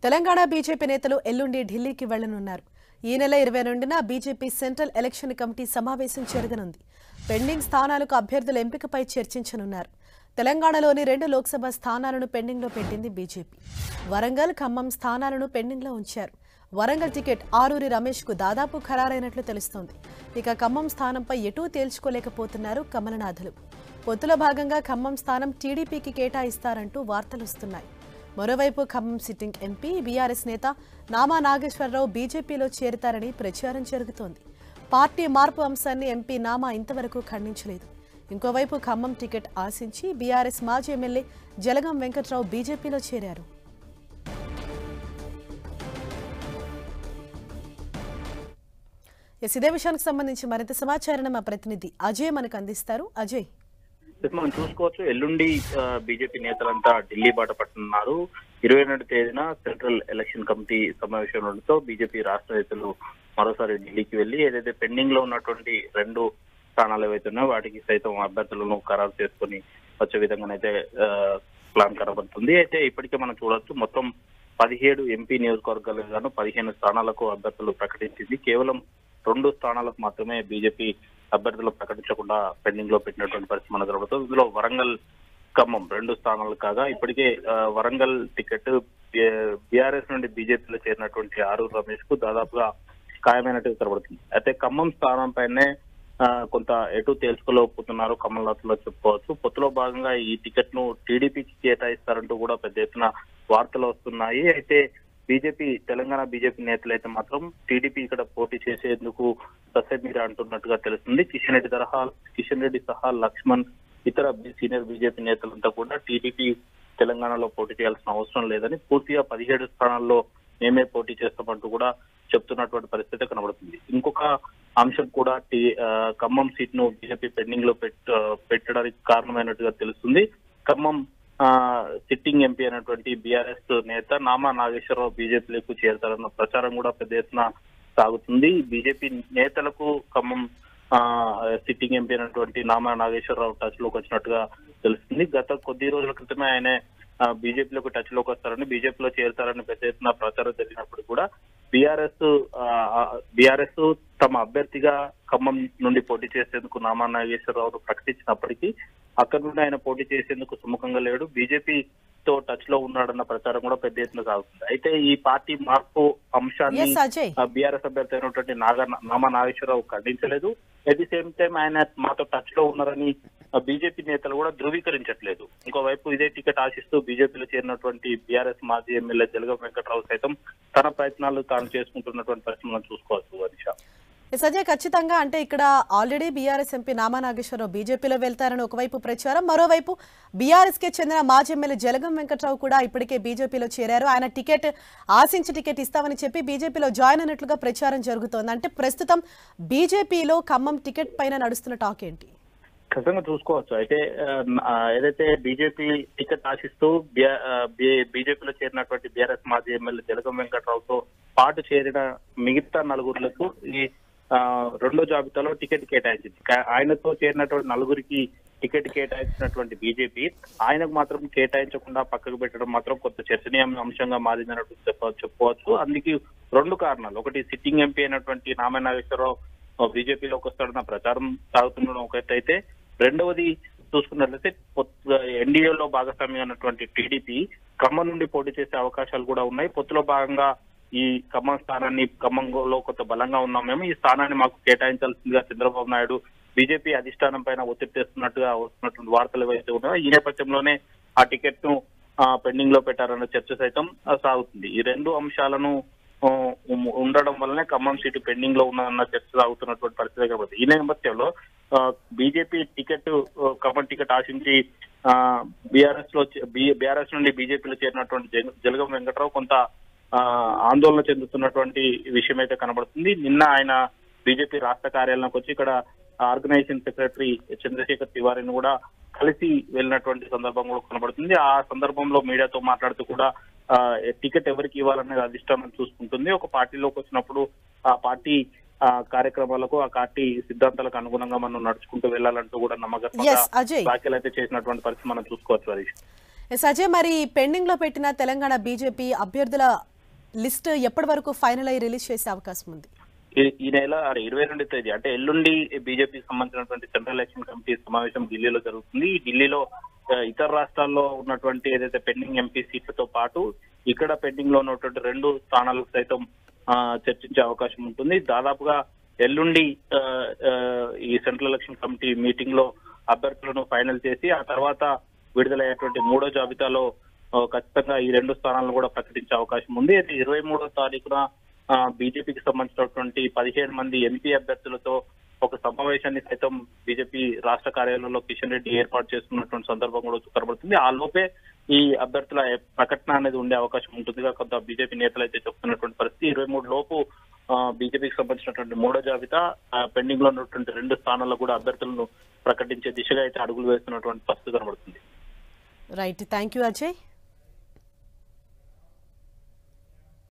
Telangana BJP నేతలు ఎల్లుండి ఢిల్లీకి వెళ్లనున్నారు. ఈ నెల 22న బీజేపీ సెంట్రల్ ఎలక్షన్ కమిటీ సమావేశం జరగనుంది. పెండింగ్ స్థానాలకు అభ్యర్థుల ఎంపికపై చర్చించనున్నారు. తెలంగాణలోని 2 లోక్సభ స్థానాలను పెండింగ్లో పెట్టింది బీజేపీ. వరంగల్, ఖమ్మం స్థానాలను పెండింగ్లో ఉంచారు. వరంగల్ టికెట్ ఆరూరి రమేష్కు దాదాపు ఖరారైనట్లు తెలుస్తోంది. ఇక ఖమ్మం స్థానంపై ఎటూ తేల్చుకోలేకపోతున్నారు కమలనాథులు. పొత్తులో భాగంగా ఖమ్మం స్థానం టీడీపీకి కేటాయిస్తారంటూ వార్తలొస్తున్నాయి. మరోవైపు ఖమ్మం సిట్టింగ్ ఎంపీ బీఆర్ఎస్ నేత నామా నాగేశ్వరరావు బీజేపీలో చేరతారని ప్రచారం జరుగుతోంది. పార్టీ మార్పు అంశాన్ని ఎంపీ నామా ఇంతవరకు ఖండించలేదు. ఇంకోవైపు ఖమ్మం టికెట్ ఆశించి బీఆర్ఎస్ మాజీ ఎమ్మెల్యే జలగం వెంకట్రావు బీజేపీలో చేరారు. ఇదే విషయానికి సంబంధించి మరింత సమాచారాన్ని మా ప్రతినిధి అజయ్ మనకు అందిస్తారు. అజయ్, మనం చూసుకోవచ్చు, ఎల్లుండి బీజేపీ నేతలంతా ఢిల్లీ బాట పడుతున్నారు. 22వ తేదీన సెంట్రల్ ఎలక్షన్ కమిటీ సమావేశంతో బీజేపీ రాష్ట్ర నేతలు మరోసారి ఢిల్లీకి వెళ్లి ఏదైతే పెండింగ్ లో ఉన్నటువంటి 2 స్థానాలు ఏవైతే ఉన్నాయో వాటికి సైతం అభ్యర్థులను ఖరారు చేసుకుని వచ్చే విధంగానైతే ప్లాన్ కనబడుతుంది. అయితే ఇప్పటికే మనం చూడొచ్చు, మొత్తం 17 ఎంపీ నియోజకవర్గాలకు గాను 15 స్థానాలకు అభ్యర్థులు ప్రకటించింది. కేవలం 2 స్థానాలకు మాత్రమే బీజేపీ అభ్యర్థులు ప్రకటించకుండా పెండింగ్ లో పెట్టినటువంటి పరిస్థితి మనకు కనబడుతుంది. ఇందులో వరంగల్, ఖమ్మం 2 స్థానాలు కాగా ఇప్పటికే వరంగల్ టికెట్ బీఆర్ఎస్ నుండి బీజేపీలో చేరినటువంటి ఆరూరు రమేష్ కు దాదాపుగా ఖాయమైనట్టుగా కనబడుతుంది. అయితే ఖమ్మం స్థానం పైనే కొంత ఎటు తేల్చుకోలేకపోతున్నారు కమల్నాథ్లో చెప్పుకోవచ్చు. పొత్తులో భాగంగా ఈ టికెట్ ను టీడీపీకి కేటాయిస్తారంటూ కూడా పెద్ద ఎత్తున వార్తలు వస్తున్నాయి. అయితే తెలంగాణ బీజేపీ నేతలు అయితే మాత్రం టీడీపీ ఇక్కడ పోటీ చేసేందుకు ససేమిరా అంటున్నట్టుగా తెలుస్తుంది. కిషన్ రెడ్డి సహా లక్ష్మణ్, ఇతర సీనియర్ బీజేపీ నేతలంతా కూడా టీడీపీ తెలంగాణలో పోటీ చేయాల్సిన అవసరం లేదని, పూర్తిగా 17 స్థానాల్లో మేమే పోటీ చేస్తామంటూ కూడా చెప్తున్నటువంటి పరిస్థితి కనబడుతుంది. ఇంకొక అంశం కూడా ఖమ్మం సీట్ ను బీజేపీ పెండింగ్ లో పెట్టడానికి కారణమైనట్టుగా తెలుస్తుంది. ఖమ్మం సిట్టింగ్ ఎంపీ అయినటువంటి బీఆర్ఎస్ నేత నామా నాగేశ్వరరావు బీజేపీలకు చేరతారన్న ప్రచారం కూడా పెద్ద ఎత్తున సాగుతుంది. బీజేపీ నేతలకు ఖమ్మం సిట్టింగ్ ఎంపీ అయినటువంటి నామా నాగేశ్వరరావు టచ్ లోకి వచ్చినట్టుగా తెలుస్తుంది. గత కొద్ది రోజుల క్రితమే ఆయన బీజేపీలోకి టచ్ లోకి వస్తారని, బీజేపీలో చేరతారని పెద్ద ఎత్తున ప్రచారం జరిగినప్పుడు కూడా బీఆర్ఎస్ తమ అభ్యర్థిగా ఖమ్మం నుండి పోటీ చేసేందుకు నామా నాగేశ్వరరావును ప్రకటించినప్పటికీ అక్కడి నుండి ఆయన పోటీ చేసేందుకు సుముఖంగా లేడు, బీజేపీతో టచ్ లో ఉన్నాడన్న ప్రచారం కూడా పెద్ద ఎత్తున సాగుతుంది. అయితే ఈ పార్టీ మార్పు అంశాన్ని బీఆర్ఎస్ అభ్యర్థి అయినటువంటి నామా నాగేశ్వరరావు ఖండించలేదు. ఎట్ ది సేమ్ టైం ఆయన మాతో టచ్ లో ఉన్నారని బీజేపీ నేతలు కూడా ధృవీకరించట్లేదు. ఇంకోవైపు ఇదే టికెట్ ఆశిస్తూ బీజేపీలో చేరినటువంటి బీఆర్ఎస్ మాజీ ఎమ్మెల్యే జలగం వెంకట్రావు సైతం తన ప్రయత్నాలు తాను చేసుకుంటున్నటువంటి పరిస్థితి మనం చూసుకోవచ్చు. అనిషా, సజయ్, ఖచ్చితంగా అంటే ఇక్కడ already BRS MP Nama Nageswara Rao బీజేపీలో వెళ్తారని ఒకవైపు ప్రచారం, మరోవైపు బీఆర్ఎస్ కే చెందిన మాజీ ఎమ్మెల్యే జలగం వెంకట్రావు కూడా ఇప్పటికే బీజేపీలో చేరారు. ఆయన ఆశించి టికెట్ ఇస్తామని చెప్పి బీజేపీలో జాయిన్ అయినట్లుగా ప్రచారం జరుగుతోంది. అంటే ప్రస్తుతం బీజేపీలో ఖమ్మం టికెట్ పైన నడుస్తున్న టాక్ ఏంటి? ఖచ్చితంగా చూసుకోవచ్చు. అయితే ఏదైతే బీజేపీ టికెట్ ఆశిస్తూ బీజేపీలో చేరినటువంటి బీఆర్ఎస్ మాజీ ఎమ్మెల్యే జలగం వెంకట్రావుతో పాటు చేరిన మిగతా 4 ఈ 2వ జాబితాలో టికెట్ కేటాయించింది. ఆయనతో చేరినటువంటి 4కి టికెట్ కేటాయించినటువంటి బీజేపీ ఆయనకు మాత్రం కేటాయించకుండా పక్కకు పెట్టడం మాత్రం కొంత చర్చనీయ అంశంగా మారిందన్నట్టు చెప్పుకోవచ్చు. అందుకే 2 కారణాలు. ఒకటి, సిట్టింగ్ ఎంపీ అయినటువంటి నామా నాగేశ్వరరావు బీజేపీలోకి వస్తాడన్న ప్రచారం సాగుతుండడం ఒకటైతే, రెండవది చూసుకున్నట్లయితే ఎన్డీఏలో భాగస్వామ్యం ఉన్నటువంటి టీడీపీ ఖమ్మం నుండి పోటీ చేసే అవకాశాలు కూడా ఉన్నాయి. పొత్తులో భాగంగా ఈ ఖమ్మం స్థానాన్ని, ఖమ్మంలో కొంత బలంగా ఉన్నాం మేము, ఈ స్థానాన్ని మాకు కేటాయించాల్సిందిగా చంద్రబాబు నాయుడు బీజేపీ అధిష్టానం పైన ఒత్తిడి తెస్తున్నట్టుగా వస్తున్నటువంటి వార్తలు ఏవైతే ఉన్నాయో ఈ నేపథ్యంలోనే ఆ టికెట్ ను పెండింగ్ లో పెట్టారన్న చర్చ సైతం సాగుతుంది. ఈ 2 అంశాలను ఉండడం వల్లనే ఖమ్మం సీటు పెండింగ్ లో ఉన్నదన్న చర్చ సాగుతున్నటువంటి పరిస్థితి కాబట్టి ఈ నేపథ్యంలో బీజేపీ ఖమ్మం టికెట్ ఆశించి బీఆర్ఎస్ నుండి బీజేపీలో చేరినటువంటి జలగం వెంకట్రావు కొంత ఆందోళన చెందుతున్నటువంటి విషయం అయితే కనబడుతుంది. నిన్న ఆయన బీజేపీ రాష్ట్ర కార్యాలయానికి వచ్చి ఇక్కడ ఆర్గనైజింగ్ సెక్రటరీ చంద్రశేఖర్ తివారీని కూడా కలిసి వెళ్ళినటువంటి సందర్భం కూడా కనబడుతుంది. ఆ సందర్భంలో మీడియాతో మాట్లాడుతూ కూడా టికెట్ ఎవరికి ఇవ్వాలనేది అధిష్టానం చూసుకుంటుంది. ఒక పార్టీలోకి వచ్చినప్పుడు ఆ పార్టీ కార్యక్రమాలకు, ఆ పార్టీ సిద్ధాంతాలకు అనుగుణంగా మనం నడుచుకుంటూ వెళ్లాలంటూ కూడా నమ్మకంగా వ్యాఖ్యలు అయితే చేసినటువంటి పరిస్థితి మనం చూసుకోవచ్చు. అజయ్, మరి పెండింగ్ లో పెట్టిన తెలంగాణ బీజేపీ అభ్యర్థుల లిస్ట్ ఎప్పటి వరకు ఫైనల్ అయ్యి రిలీజ్ చేసే అవకాశం ఉంది? ఈ నెల 22 తేదీ అంటే ఎల్లుండి బీజేపీకి సంబంధించినటువంటి సెంట్రల్ ఎలక్షన్ కమిటీ సమావేశం ఢిల్లీలో జరుగుతుంది. ఈ ఢిల్లీలో ఇతర రాష్ట్రాల్లో ఉన్నటువంటి ఏదైతే పెండింగ్ ఎంపీ సీట్లతో పాటు ఇక్కడ పెండింగ్ లో ఉన్నటువంటి 2 స్థానాలకు సైతం చర్చించే అవకాశం ఉంటుంది. దాదాపుగా ఎల్లుండి ఈ సెంట్రల్ ఎలక్షన్ కమిటీ మీటింగ్ లో అభ్యర్థులను ఫైనల్ చేసి ఆ తర్వాత విడుదలయ్యేటువంటి 3వ జాబితాలో ఖచ్చితంగా ఈ 2 స్థానాలను కూడా ప్రకటించే అవకాశం ఉంది. అయితే 23వ తారీఖున బీజేపీకి సంబంధించినటువంటి 15 మంది ఎంపీ అభ్యర్థులతో ఒక సమావేశాన్ని సైతం బీజేపీ రాష్ట్ర కార్యాలయంలో కిషన్ రెడ్డి ఏర్పాటు చేసుకున్నటువంటి సందర్భం కూడా కనబడుతుంది. ఆ లోపే ఈ అభ్యర్థుల ప్రకటన అనేది ఉండే అవకాశం ఉంటుందిగా కొంత బీజేపీ నేతలు అయితే చెప్తున్నటువంటి పరిస్థితి. 23 లోపు బీజేపీకి సంబంధించినటువంటి 3వ జాబితా పెండింగ్ లో ఉన్నటువంటి 2 స్థానాల్లో కూడా అభ్యర్థులను ప్రకటించే దిశగా అయితే అడుగులు వేస్తున్నటువంటి పరిస్థితి కనబడుతుంది. Right, thank you Ajay.